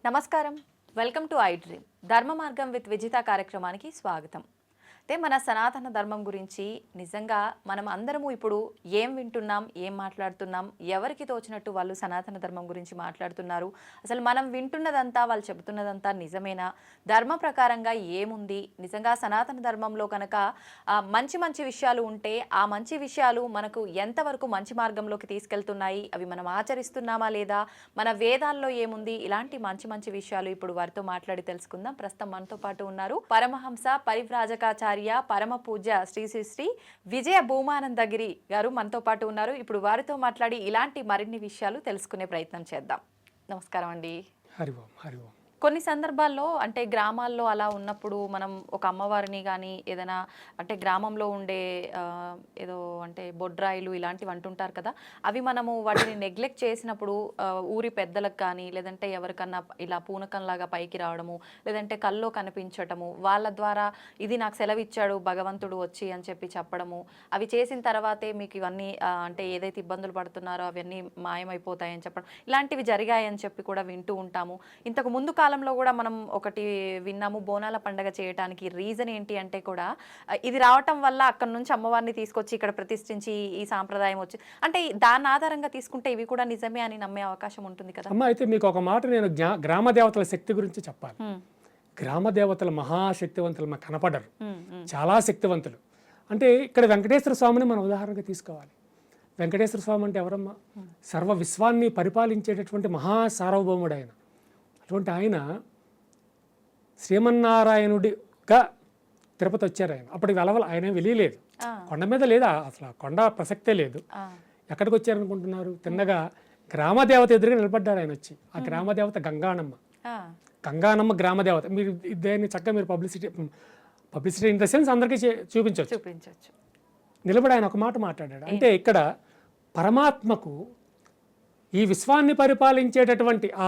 నమస్కారం. Welcome to I dream. ధర్మ మార్గం విత్ విజిత కార్యక్రమానికి స్వాగతం. అయితే మన సనాతన ధర్మం గురించి నిజంగా మనం అందరము ఇప్పుడు ఏం వింటున్నాం, ఏం మాట్లాడుతున్నాం, ఎవరికి తోచినట్టు వాళ్ళు సనాతన ధర్మం గురించి మాట్లాడుతున్నారు, అసలు మనం వింటున్నదంతా వాళ్ళు చెబుతున్నదంతా నిజమేనా, ధర్మ ప్రకారంగా ఏముంది, నిజంగా సనాతన ధర్మంలో కనుక మంచి మంచి విషయాలు ఉంటే ఆ మంచి విషయాలు మనకు ఎంతవరకు మంచి మార్గంలోకి తీసుకెళ్తున్నాయి, అవి మనం ఆచరిస్తున్నామా లేదా, మన వేదాల్లో ఏముంది, ఇలాంటి మంచి మంచి విషయాలు ఇప్పుడు వారితో మాట్లాడి తెలుసుకుందాం. ప్రస్తుతం మనతో పాటు ఉన్నారు పరమహంస పరివ్రాజకాచార్య పరమ పూజ్య శ్రీ శ్రీ శ్రీ విజయ భూమానందగిరి గారు మనతో పాటు ఉన్నారు. ఇప్పుడు వారితో మాట్లాడి ఇలాంటి మరిన్ని విషయాలు తెలుసుకునే ప్రయత్నం చేద్దాం. నమస్కారం అండి. హరి ఓం, హరి ఓం. కొన్ని సందర్భాల్లో అంటే గ్రామాల్లో అలా ఉన్నప్పుడు మనం ఒక అమ్మవారిని కానీ ఏదైనా అంటే గ్రామంలో ఉండే ఏదో అంటే బొడ్రాయిలు ఇలాంటివి అంటుంటారు కదా, అవి మనము వాటిని నెగ్లెక్ట్ చేసినప్పుడు ఊరి పెద్దలకు కానీ లేదంటే ఎవరికన్నా ఇలా పూనకంలాగా పైకి రావడము, లేదంటే కల్లో కనిపించటము, వాళ్ళ ద్వారా ఇది నాకు సెలవిచ్చాడు భగవంతుడు వచ్చి అని చెప్పి చెప్పడము, అవి చేసిన తర్వాతే మీకు ఇవన్నీ అంటే ఏదైతే ఇబ్బందులు పడుతున్నారో అవన్నీ మాయమైపోతాయని చెప్పడం, ఇలాంటివి జరిగాయని చెప్పి కూడా వింటూ ఉంటాము. ఇంతకు ముందు కాలంలో కూడా మనం ఒకటి విన్నాము, బోనాల పండగ చేయడానికి రీజన్ ఏంటి అంటే కూడా ఇది రావటం వల్ల అక్కడ నుంచి అమ్మవారిని తీసుకొచ్చి ఇక్కడ ప్రతిష్ఠించి ఈ సాంప్రదాయం వచ్చి అంటే దాని ఆధారంగా తీసుకుంటే ఇవి కూడా నిజమే అని నమ్మే అవకాశం ఉంటుంది కదా. అమ్మ, అయితే మీకు ఒక మాట నేను గ్రామ దేవతల శక్తి గురించి చెప్పాలి. గ్రామ దేవతలు మహాశక్తివంతులు మాకు కనపడరు, చాలా శక్తివంతులు. అంటే ఇక్కడ వెంకటేశ్వర స్వామిని మనం ఉదాహరణగా తీసుకోవాలి. వెంకటేశ్వర స్వామి అంటే ఎవరమ్మా? సర్వ విశ్వాన్ని పరిపాలించేటటువంటి మహాసార్వభౌముడు ఆయన. అటువంటి ఆయన శ్రీమన్నారాయణుడిగా తిరుపతి వచ్చారు. ఆయన అప్పటికి ఆయన వెళ్ళలేదు, కొండ మీద లేదా, అసలు కొండ ప్రసక్తే లేదు. ఎక్కడికి వచ్చారనుకుంటున్నారు? తిన్నగా గ్రామదేవత ఎదురుగా నిలబడ్డారు ఆయన వచ్చి. ఆ గ్రామదేవత గంగానమ్మ. గంగానమ్మ గ్రామదేవత. మీరు దాన్ని చక్కగా మీరు పబ్లిసిటీ ఇన్ ద సెన్స్ అందరికీ చూపించవచ్చు. నిలబడి ఆయన ఒక మాట మాట్లాడాడు. అంటే ఇక్కడ పరమాత్మకు ఈ విశ్వాన్ని పరిపాలించేటటువంటి ఆ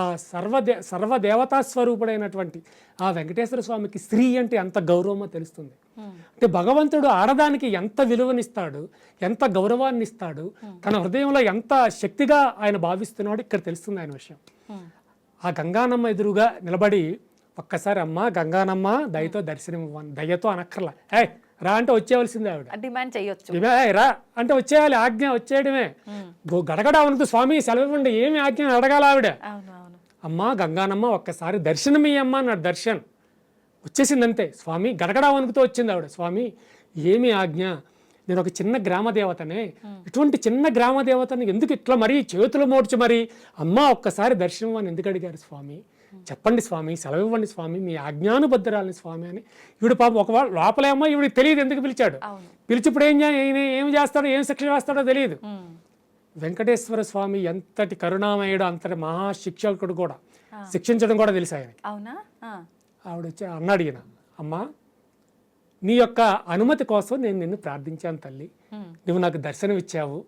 సర్వదేవతా స్వరూపుడైనటువంటి ఆ వెంకటేశ్వర స్వామికి స్త్రీ అంటే ఎంత గౌరవమో తెలుస్తుంది. అంటే భగవంతుడు ఆడదానికి ఎంత విలువనిస్తాడు, ఎంత గౌరవాన్ని ఇస్తాడు, తన హృదయంలో ఎంత శక్తిగా ఆయన భావిస్తున్నాడు ఇక్కడ తెలుస్తుంది ఆయన విషయం. ఆ గంగానమ్మ ఎదురుగా నిలబడి ఒక్కసారి అమ్మ గంగానమ్మ దయతో దర్శనం ఇవ్వండి, దయతో అనక్కర్లా, రా అంటే వచ్చేవలసిందే. ఆవిడ డిమాండ్ చేయొచ్చు, రా అంటే వచ్చేయాలి, ఆజ్ఞ వచ్చేయడమే. గడగడా ఉన్నది స్వామి సెలవు ఇవ్వండి, ఏమి ఆజ్ఞ అడగాల ఆవిడ. అమ్మ గంగానమ్మ ఒక్కసారి దర్శనం ఇయ్యమ్మ అన్నాడు. దర్శనం వచ్చేసిందంతే. స్వామి గడగడా వణుకుతూ వచ్చింది ఆవిడ. స్వామి ఏమి ఆజ్ఞ? నేను ఒక చిన్న గ్రామదేవతనే, ఇటువంటి చిన్న గ్రామదేవతని ఎందుకు ఇట్లా మరీ చేతులు మోడ్చి మరి అమ్మ ఒక్కసారి దర్శనం అని ఎందుకు అడిగారు స్వామి? చెప్పండి స్వామి, సెలవు ఇవ్వండి స్వామి, మీ ఆజ్ఞానుబద్ధరాలని స్వామి అని. ఈవిడ పాపం ఒకవేళ లోపలేమో ఈవిడికి తెలియదు ఎందుకు పిలిచాడు. పిలిచిప్పుడు ఏం చేస్తాడో, ఏం శిక్ష వేస్తాడో తెలియదు. వెంకటేశ్వర స్వామి ఎంతటి కరుణామయుడు, అంతటి మహాశిక్షకుడు కూడా, శిక్షించడం కూడా తెలుసు ఆయన. ఆవిడ వచ్చి అన్నాడు ఈయన, అమ్మా నీ యొక్క అనుమతి కోసం నేను నిన్ను ప్రార్థించాను తల్లి, నువ్వు నాకు దర్శనం ఇచ్చావు,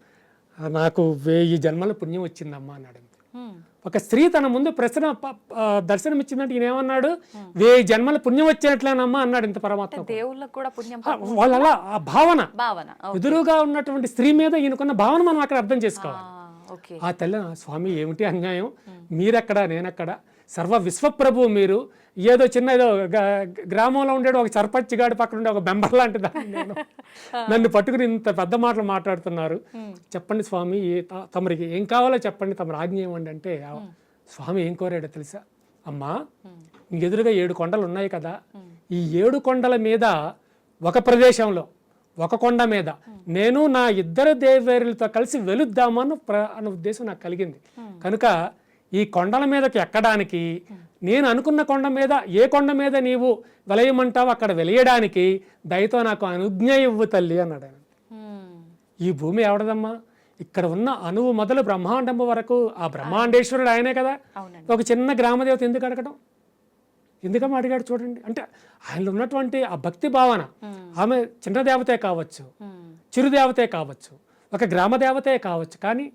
నాకు 1000 జన్మల పుణ్యం వచ్చిందమ్మా అన్నాడు. ఒక స్త్రీ తన ముందు ప్రశ్న దర్శనం ఇచ్చిందంటే ఈయన ఏమన్నాడు? 1000 జన్మల పుణ్యం వచ్చినట్లేనమ్మా అన్నాడు. ఇంత పరమాత్మ వాళ్ళ అలా ఆ భావన ఎదురుగా ఉన్నటువంటి స్త్రీ మీద ఈయనకున్న భావన మనం అక్కడ అర్థం చేసుకోవాలి. ఆ తల్లి, స్వామి ఏమిటి అన్యాయం, మీరెక్కడ నేనెక్కడ, సర్వ విశ్వప్రభు మీరు, ఏదో చిన్న ఏదో గ్రామంలో ఉండేది ఒక సర్పంచ్ గాడి పక్కన ఉండే ఒక బెంబర్ లాంటి దాన్ని నన్ను పట్టుకుని ఇంత పెద్ద మాటలు మాట్లాడుతున్నారు. చెప్పండి స్వామి, తమరికి ఏం కావాలో చెప్పండి, తమరు ఆజ్ఞ ఇవ్వండి అంటే స్వామి ఏం కోరాడో తెలుసా? అమ్మా ఎదురుగా 7 కొండలు ఉన్నాయి కదా, ఈ 7 కొండల మీద ఒక ప్రదేశంలో ఒక కొండ మీద నేను నా 2 దేవేరులతో కలిసి వెలుద్దామని అన్న ఉద్దేశం నాకు కలిగింది. కనుక ఈ కొండల మీదకి ఎక్కడానికి, నేను అనుకున్న కొండ మీద ఏ కొండ మీద నీవు వెలయమంటావు అక్కడ వెలయడానికి దయతో నాకు అనుజ్ఞ ఇవ్వు తల్లి అన్నాడు. ఈ భూమి ఎవడదమ్మా? ఇక్కడ ఉన్న అణువు మొదలు బ్రహ్మాండం వరకు ఆ బ్రహ్మాండేశ్వరుడు ఆయనే కదా. ఒక చిన్న గ్రామదేవత ఎందుకు అడగడం? ఎందుకమ్మా అడిగాడు చూడండి. అంటే ఆయనలో ఉన్నటువంటి ఆ భక్తి భావన, ఆమె చిన్న దేవతే కావచ్చు, చిరుదేవతే కావచ్చు, ఒక గ్రామదేవతే కావచ్చు, కానీ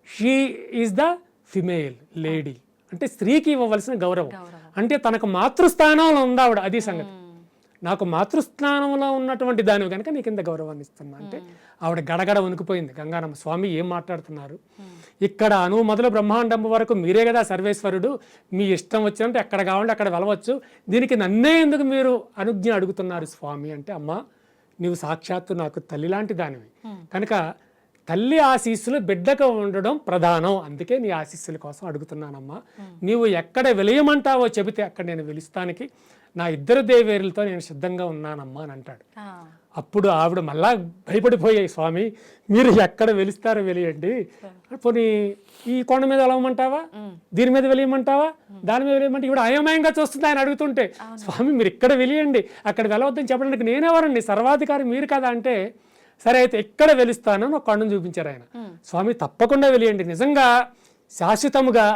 she is the female lady, అంటే స్త్రీకి ఇవ్వవలసిన గౌరవం. అంటే తనకు మాతృస్థానంలో ఉంది ఆవిడ, అది సంగతి. నాకు మాతృస్థానంలో ఉన్నటువంటి దానివి కనుక నీకు ఇంత గౌరవాన్ని ఇస్తున్నా అంటే ఆవిడ గడగడ వణికిపోయింది. గంగానమ్మ, స్వామి ఏం మాట్లాడుతున్నారు, ఇక్కడ అణువు మొదలు బ్రహ్మాండం వరకు మీరే కదా సర్వేశ్వరుడు, మీ ఇష్టం వచ్చినట్టు ఎక్కడ కావాలంటే అక్కడ వెళ్ళవచ్చు, దీనికి నన్నే ఎందుకు మీరు అనుజ్ఞ అడుగుతున్నారు స్వామి అంటే, అమ్మ నీవు సాక్షాత్తు నాకు తల్లి లాంటి దానివి కనుక తల్లి ఆశీస్సులు బిడ్డకు ఉండడం ప్రధానం, అందుకే నీ ఆశీస్సుల కోసం అడుగుతున్నానమ్మా, నీవు ఎక్కడ వెలియమంటావో చెబితే అక్కడ నేను వెలుస్తానికి నా ఇద్దరు దేవేరులతో నేను సిద్ధంగా ఉన్నానమ్మా అని అంటాడు. అప్పుడు ఆవిడ మళ్ళా భయపడిపోయాయి, స్వామి మీరు ఎక్కడ వెలుస్తారో వెలియండి, పోనీ ఈ కొండ మీద వెలవమంటావా, దీని మీద వెలియమంటావా, దాని మీద వెలియమంటే ఇవిడ అయోమయంగా చూస్తుంది ఆయన అడుగుతుంటే, స్వామి మీరు ఇక్కడ వెలియండి, అక్కడ వెలవద్దని చెప్పడానికి నేనెవరండి, సర్వాధికారి మీరు కదా అంటే, సరే అయితే ఎక్కడ వెలుస్తానో ఒక కొండను చూపించారు ఆయన. స్వామి తప్పకుండా వెలియండి, నిజంగా శాశ్వతముగా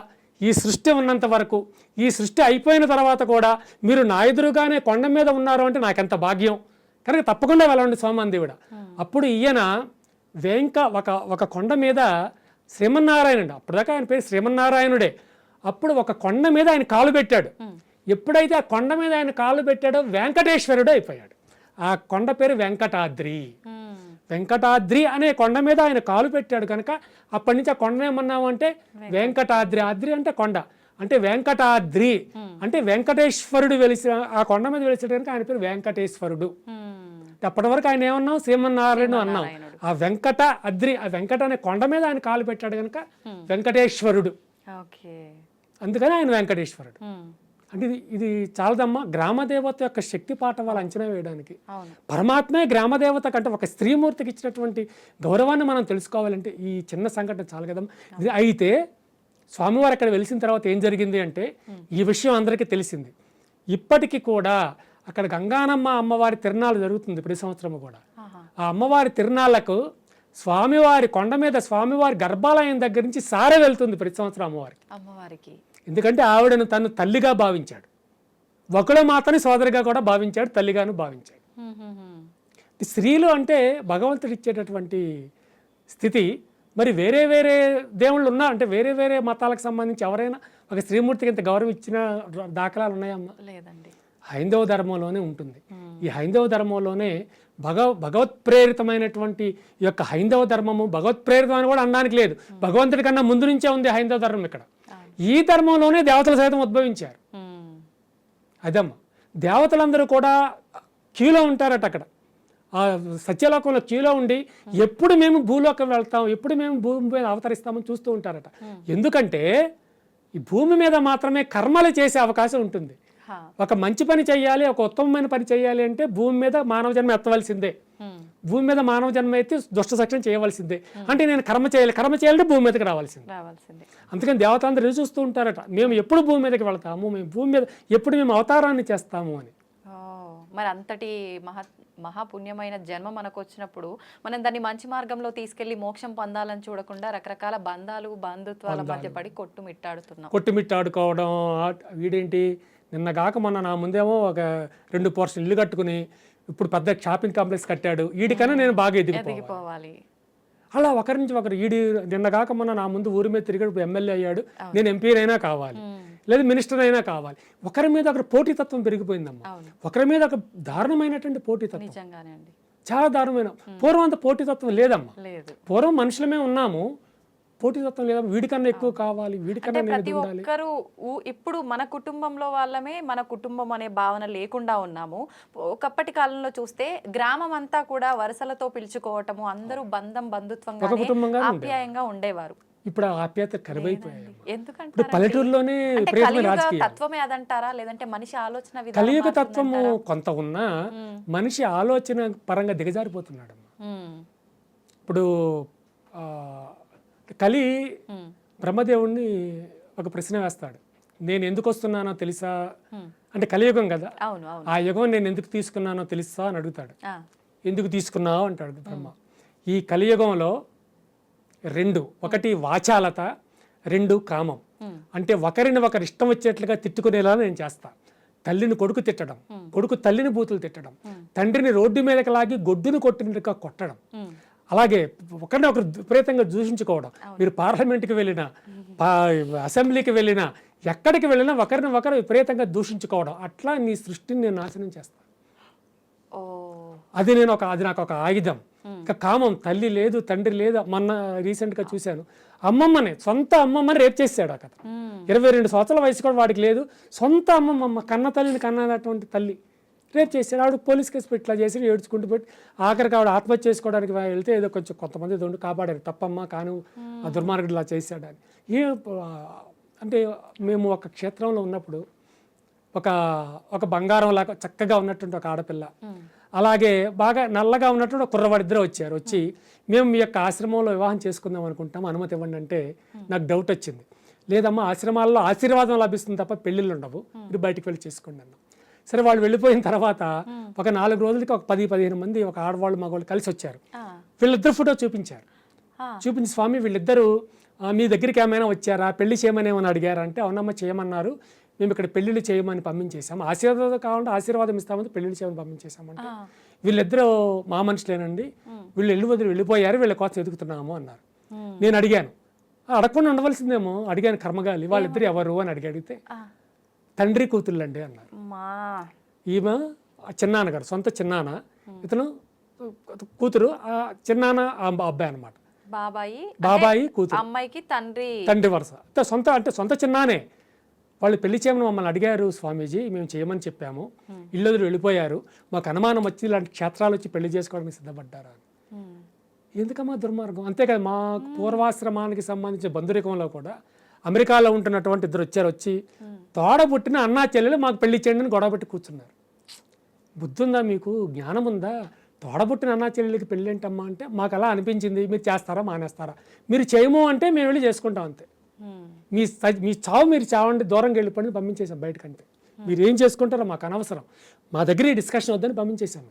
ఈ సృష్టి ఉన్నంత వరకు, ఈ సృష్టి అయిపోయిన తర్వాత కూడా మీరు నా ఎదురుగానే కొండ మీద ఉన్నారు అంటే నాకెంత భాగ్యం, కనుక తప్పకుండా వెళ్ళండి స్వామి అందేవిడ. అప్పుడు ఈయన ఒక కొండ మీద శ్రీమన్నారాయణుడు, అప్పటిదాకా ఆయన పేరు శ్రీమన్నారాయణుడే, అప్పుడు ఒక కొండ మీద ఆయన కాలు పెట్టాడు. ఎప్పుడైతే ఆ కొండ మీద ఆయన కాలు పెట్టాడో వెంకటేశ్వరుడు అయిపోయాడు. ఆ కొండ పేరు వెంకటాద్రి. వెంకటాద్రి అనే కొండ మీద ఆయన కాలు పెట్టాడు కనుక అప్పటి నుంచి ఆ కొండ ఏమన్నాము అంటే వెంకటాద్రి. ఆద్రి అంటే కొండ, అంటే వెంకటాద్రి అంటే వెంకటేశ్వరుడు వెలిసి ఆ కొండ మీద వెలిసాడు కనుక ఆయన పేరు వెంకటేశ్వరుడు. అప్పటి వరకు ఆయన ఏమన్నాం శ్రీమన్నారాయణ అన్నాం. ఆ వెంకట అద్రి, ఆ వెంకట అనే కొండ మీద ఆయన కాలు పెట్టాడు కనుక వెంకటేశ్వరుడు, అందుకని ఆయన వెంకటేశ్వరుడు. అంటే ఇది చాలదమ్మా, గ్రామదేవత యొక్క శక్తి పాఠం వాళ్ళు అంచనా వేయడానికి. పరమాత్మే గ్రామదేవత కంటే ఒక స్త్రీమూర్తికి ఇచ్చినటువంటి గౌరవాన్ని మనం తెలుసుకోవాలంటే ఈ చిన్న సంఘటన చాలు కదమ్మా. అయితే స్వామివారు అక్కడ వెలిసిన తర్వాత ఏం జరిగింది అంటే ఈ విషయం అందరికీ తెలిసింది. ఇప్పటికీ కూడా అక్కడ గంగానమ్మ అమ్మవారి తిరునాళ్ళు జరుగుతుంది ప్రతి సంవత్సరము కూడా. ఆ అమ్మవారి తిరునాళ్లకు స్వామివారి కొండ మీద స్వామివారి గర్భాలయం దగ్గర నుంచి సారే వెళ్తుంది ప్రతి సంవత్సరం అమ్మవారికి. ఎందుకంటే ఆవిడను తను తల్లిగా భావించాడు, ఒకడు మాత్రమే సోదరిగా కూడా భావించాడు, తల్లిగాను భావించాడు. స్త్రీలు అంటే భగవంతుడు ఇచ్చేటటువంటి స్థితి. మరి వేరే వేరే దేవుళ్ళు ఉన్నా అంటే వేరే వేరే మతాలకు సంబంధించి ఎవరైనా ఒక స్త్రీమూర్తికి ఇంత గౌరవం ఇచ్చిన దాఖలాలు ఉన్నాయమ్మా? లేదండి. హైందవ ధర్మంలోనే ఉంటుంది. ఈ హైందవ ధర్మంలోనే భగవత్ప్రేరితమైనటువంటి ఈ యొక్క హైందవ ధర్మము భగవత్ప్రేరితం అని కూడా అనడానికి లేదు, భగవంతుడి కన్నా ముందు నుంచే ఉంది హైందవ ధర్మం. ఇక్కడ ఈ ధర్మంలోనే దేవతలు సైతం ఉద్భవించారు. అదమ్మా, దేవతలందరూ కూడా క్యూలో ఉంటారట. అక్కడ ఆ సత్యలోకంలో క్యూలో ఉండి ఎప్పుడు మేము భూలోకం వెళ్తాం, ఎప్పుడు మేము భూమి మీద అవతరిస్తామని చూస్తూ ఉంటారట. ఎందుకంటే ఈ భూమి మీద మాత్రమే కర్మలు చేసే అవకాశం ఉంటుంది. ఒక మంచి పని చేయాలి, ఒక ఉత్తమమైన పని చేయాలి అంటే భూమి మీద మానవ జన్మ ఎత్తవలసిందే. భూమి మీద మానవ జన్మ అయితే దుష్ట శిక్షణ చేయవలసిందే. అంటే నేను కర్మ చేయాలంటే భూమి మీదకి రావాల్సిందే. అందుకని దేవతలందరూ ఎదురు చూస్తూ ఉంటారట, మేము ఎప్పుడు భూమి మీదకి వెళ్తాము, మేము భూమి మీద ఎప్పుడు మేము అవతారాన్ని చేస్తాము అని. మరి అంతటి మహాపుణ్యమైన జన్మ మనకు వచ్చినప్పుడు మనం దాన్ని మంచి మార్గంలో తీసుకెళ్లి మోక్షం పొందాలని చూడకుండా రకరకాల బంధాలు బంధుత్వాల మధ్య పడి కొట్టుమిట్టాడుకోవడం. వీడేంటి నిన్నగాక మొన్న నా ముందేమో ఒక 2 పోర్షన్ ఇల్లు కట్టుకుని ఇప్పుడు పెద్ద షాపింగ్ కాంప్లెక్స్ కట్టాడు, వీడికన్నా నేను బాగా ఎదిగిపోవాలి. అలా ఒకరి నుంచి ఒకరు, వీడి నిన్నగాక మొన్న నా ముందు ఊరి మీద తిరిగాడు, ఇప్పుడు ఎమ్మెల్యే అయ్యాడు, నేను ఎంపీనైనా కావాలి, లేదా మినిస్టర్ అయినా కావాలి. ఒకరి మీద ఒకరు పోటీతత్వం పెరిగిపోయిందమ్మా. ఒకరి మీద ఒక దారుణమైనటువంటి పోటీతత్వం, చాలా దారుణమైన. పూర్వం అంత పోటీతత్వం లేదమ్మా. పూర్వం మనుషులమే ఉన్నాము, పోటీతత్వం లేదా, వీడికన్నా ఎక్కువ కావాలి, వీడికన్నా ప్రతి ఒక్కరు. ఇప్పుడు మన కుటుంబంలో వాళ్ళమే మన కుటుంబం అనే భావన లేకుండా ఉన్నాము. ఒకప్పటి కాలంలో చూస్తే గ్రామం అంతా కూడా వరుసలతో పిలుచుకోవటము, అందరూ బంధుత్వంగా ఆప్యాయంగా ఉండేవారు. ఇప్పుడు ఆప్యాయత కరువైపోయాయి. ఎందుకంటే పల్లెటూరులోనే తత్వమే అదంటారా, లేదంటే మనిషి ఆలోచన కలియుగ తత్వము కొంత ఉన్నా మనిషి ఆలోచన పరంగా దిగజారిపోతున్నాడు. ఇప్పుడు కలి బ్రహ్మదేవుణ్ణి ఒక ప్రశ్న వేస్తాడు, నేను ఎందుకు వస్తున్నానో తెలుసా అంటే, కలియుగం కదా, ఆ యుగం నేను ఎందుకు తీసుకున్నానో తెలుసా అని అడుగుతాడు. ఎందుకు తీసుకున్నావు అంటాడు బ్రహ్మ. ఈ కలియుగంలో 2, ఒకటి వాచాలత, 2 కామం. అంటే ఒకరిని ఒకరు ఇష్టం వచ్చేట్లుగా తిట్టుకునేలా నేను చేస్తా. తల్లిని కొడుకు తిట్టడం, కొడుకు తల్లిని బూతులు తిట్టడం, తండ్రిని రోడ్డు మీదకి లాగి గొడ్డును కొట్టినట్టుగా కొట్టడం, అలాగే ఒకరిని ఒకరు విపరీతంగా దూషించుకోవడం. మీరు పార్లమెంట్కి వెళ్ళినా, అసెంబ్లీకి వెళ్ళినా, ఎక్కడికి వెళ్ళినా ఒకరిని ఒకరు విపరీతంగా దూషించుకోవడం. అట్లా నీ సృష్టిని నేను నాశనం చేస్తాను. అది నాకు ఒక ఆయుధం. ఇంకా కామం, తల్లి లేదు తండ్రి లేదు. మొన్న రీసెంట్గా చూశాను, సొంత అమ్మమ్మని రేప్ చేశాడు అక్కడ. 22 సంవత్సరాల వయసు కూడా వాడికి లేదు. సొంత అమ్మమ్మ, కన్న తల్లిని కన్నటువంటి తల్లి రేప్ చేశాడు. ఆవిడ పోలీస్ కేసు పెట్టి ఇట్లా చేసి ఏడ్చుకుంటూ పెట్టి ఆఖరికి ఆవిడ ఆత్మహత్య చేసుకోవడానికి వెళ్తే ఏదో కొంతమంది దొండు కాపాడారు. తప్పమ్మా కాను, ఆ దుర్మార్గుడు ఇలా చేశాడని. అంటే మేము ఒక క్షేత్రంలో ఉన్నప్పుడు ఒక బంగారం లాగా చక్కగా ఉన్నటువంటి ఒక ఆడపిల్ల, అలాగే బాగా నల్లగా ఉన్నటువంటి ఒక కుర్రవాడిద్దరు వచ్చి మేము మీ యొక్క ఆశ్రమంలో వివాహం చేసుకుందాం అనుకుంటాం, అనుమతి ఇవ్వండి అంటే నాకు డౌట్ వచ్చింది. లేదమ్మా, ఆశ్రమాల్లో ఆశీర్వాదం లభిస్తుంది తప్ప పెళ్ళిళ్ళు ఉండవు, మీరు బయటికి వెళ్ళి చేసుకోండి అన్నాం. సరే, వాళ్ళు వెళ్ళిపోయిన తర్వాత ఒక 4 రోజులకి ఒక 10-15 మంది ఒక ఆడవాళ్ళు మగవాళ్ళు కలిసి వచ్చారు. వీళ్ళిద్దరు ఫోటో చూపించారు. చూపించి, స్వామి వీళ్ళిద్దరూ మీ దగ్గరికి ఏమైనా వచ్చారా, పెళ్లి చేయమని ఏమైనా అడిగారా అంటే, అవునమ్మా చేయమన్నారు, మేము ఇక్కడ పెళ్లిళ్ళు చేయమని పంపించేసాము, ఆశీర్వాదం కావాలంటే ఆశీర్వాదం ఇస్తామని పెళ్లిళ్ళు చేయమని పంపించేసామంటే, వీళ్ళిద్దరూ మా మనుషులేనండి, వీళ్ళు వెళ్ళిపోయారు, వీళ్ళ కోసం ఎదుగుతున్నాము అన్నారు. నేను అడిగాను, అడగకుండా ఉండవలసిందేమో, అడిగాను కర్మగాలి, వాళ్ళిద్దరు ఎవరు అని అడిగితే తండ్రి కూతుళ్ళండి అన్నారు. ఈమె చిన్నాన్నగారు, సొంత చిన్నాన్న, ఇతను కూతురు, చిన్నాన్న అబ్బాయి అనమాట, బాబాయి కూతురు, అమ్మాయికి తండ్రి వరుస. సొంత చిన్నానే. వాళ్ళు పెళ్లి చేయమని మమ్మల్ని అడిగారు స్వామీజీ, మేము చేయమని చెప్పాము, ఇల్లు వెళ్ళిపోయారు, మాకు అనుమానం వచ్చి ఇలాంటి క్షేత్రాలు వచ్చి పెళ్లి చేసుకోవడానికి సిద్ధపడ్డారా. ఎందుకమ్మా దుర్మార్గం. అంతేకాదు, మా పూర్వాశ్రమానికి సంబంధించిన బంధురికంలో కూడా అమెరికాలో ఉంటున్నటువంటి ఇద్దరు వచ్చి తోడబుట్టిన అన్నా చెల్లెలు మాకు పెళ్లి చేయండి అని గొడవ పెట్టి కూర్చున్నారు. బుద్ధి ఉందా మీకు, జ్ఞానం ఉందా? తోడబుట్టిన అన్నా చెల్లెలకి పెళ్ళి ఏంటమ్మా అంటే, మాకు అలా అనిపించింది, మీరు చేస్తారా మానేస్తారా, మీరు చేయము అంటే మేము వెళ్ళి చేసుకుంటాం అంతే, మీ చావు మీరు చావండి, దూరంగా వెళ్ళిపోయి పంపించేసాం బయటకంటే, మీరు ఏం చేసుకుంటారో మాకు అనవసరం, మా దగ్గర ఈ డిస్కషన్ వద్దని పంపించేసాం.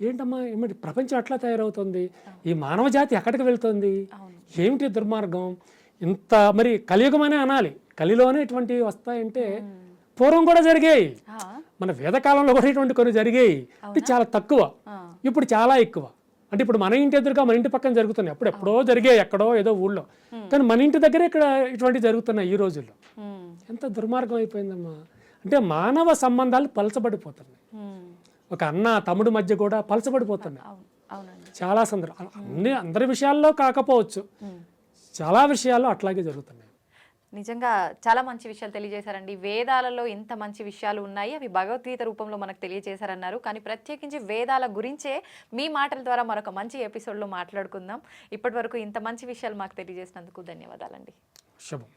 ఏంటమ్మా, ఏమిటి ప్రపంచం అట్లా తయారవుతుంది, ఈ మానవ జాతి ఎక్కడికి వెళ్తుంది, ఏమిటి దుర్మార్గం. ఇంత మరి కలియుగమనే అనాలి, కలిలోనే ఇటువంటివి వస్తాయంటే పూర్వం కూడా జరిగాయి, మన వేదకాలంలో కూడా ఇటువంటి కొన్ని జరిగాయి. అంటే చాలా తక్కువ, ఇప్పుడు చాలా ఎక్కువ. అంటే ఇప్పుడు మన ఇంటి ఎదురుగా మన ఇంటి పక్కన జరుగుతున్నాయి, అప్పుడు ఎప్పుడో జరిగాయి ఎక్కడో ఏదో ఊళ్ళో, కానీ మన ఇంటి దగ్గర ఇక్కడ ఇటువంటివి జరుగుతున్నాయి ఈ రోజుల్లో. ఎంత దుర్మార్గం అయిపోయిందమ్మా. అంటే మానవ సంబంధాలు పలచబడిపోతున్నాయి, ఒక అన్న తమ్ముడు మధ్య కూడా పలచబడిపోతున్నాయి చాలా సందర్భం. అందరి విషయాల్లో కాకపోవచ్చు, చాలా విషయాల్లో అట్లాగే జరుగుతున్నాయి. నిజంగా చాలా మంచి విషయాలు తెలియజేశారండి. వేదాలలో ఇంత మంచి విషయాలు ఉన్నాయి, అవి భగవద్గీత రూపంలో మనకు తెలియజేశారన్నారు. కానీ ప్రత్యేకించి వేదాల గురించే మీ మాటల ద్వారా మరొక మంచి ఎపిసోడ్లో మాట్లాడుకుందాం. ఇప్పటి వరకు ఇంత మంచి విషయాలు మాకు తెలియజేసినందుకు ధన్యవాదాలండి. శుభం.